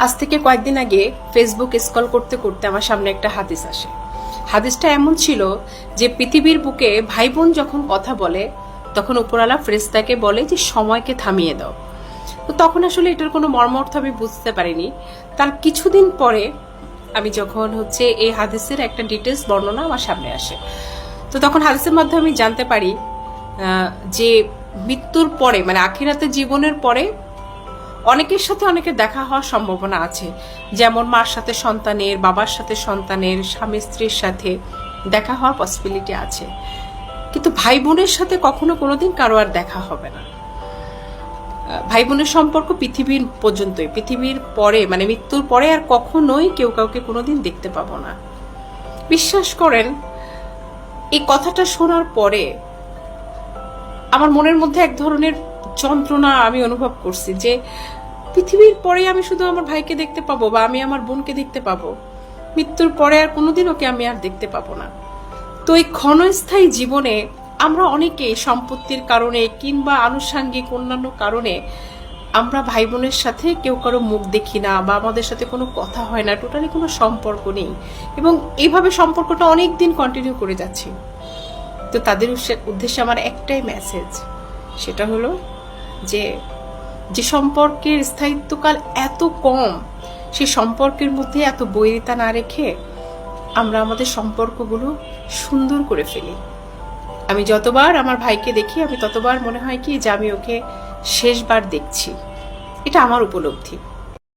আজ থেকে কয়েকদিন আগে ফেসবুক স্ক্রল করতে করতে আমার সামনে একটা হাদিস আসে। হাদিসটা এমন ছিল যে পৃথিবীর বুকে ভাই বোন যখন কথা বলে তখন উপরওয়ালা ফেরেশতাকে বলে যে সময়কে থামিয়ে দাও। তো তখন আসলে এটার কোনো মর্মার্থ আমি বুঝতে পারিনি। তার কিছুদিন পরে আমি যখন এই হাদিসের একটা ডিটেলস বর্ণনা আমার সামনে আসে, তো তখন হাদিসের মাধ্যমে আমি জানতে পারি যে মৃত্যুর পরে মানে আখিরাতে জীবনের পরে অনেকের সাথে অনেকের দেখা হওয়ার সম্ভাবনা আছে। যেমন মার সাথে সন্তানের, বাবার সাথে সন্তানের, স্বামী স্ত্রীর সাথে দেখা হওয়ার পসিবিলিটি আছে, কিন্তু ভাই বোনের সাথে কখনো কোনোদিন কারো আর দেখা হবে না। ভাই বোনের সম্পর্ক পৃথিবীর পর্যন্তই, পৃথিবীর পরে মানে মৃত্যুর পরে আর কখনোই কেউ কাউকে কোনোদিন দেখতে পাবো না। বিশ্বাস করেন, এই কথাটা শোনার পরে আমার মনের মধ্যে এক ধরনের যন্ত্রণা আমি অনুভব করছি যে পৃথিবীর পরে আমি শুধু আমার ভাইকে দেখতে পাবো বা আমি আমার বোনকে দেখতে পাবো, মৃত্যুর পরে আর কোনোদিন ওকে আমি আর দেখতে পাবো না। তো এই ক্ষণস্থায়ী জীবনে আমরা অনেকে সম্পত্তির কারণে কিংবা আনুষঙ্গিক অন্যান্য কারণে আমরা ভাই বোনের সাথে কেউ কারো মুখ দেখি না বা আমাদের সাথে কোনো কথা হয় না, টোটালি কোনো সম্পর্ক নেই, এবং এইভাবে সম্পর্কটা অনেক দিন কন্টিনিউ করে যাচ্ছি। তো তাদের উদ্দেশ্যে আমার একটাই মেসেজ, সেটা হলো যে যে সম্পর্কের স্থায়িত্বকাল এত কম, সেই সম্পর্কের মধ্যে এত বৈরিতা না রেখে আমরা আমাদের সম্পর্কগুলো সুন্দর করে ফেলি। আমি যতবার আমার ভাইকে দেখি আমি ততবার মনে হয় কি যে আমি ওকে শেষবার দেখছি। এটা আমার উপলব্ধি।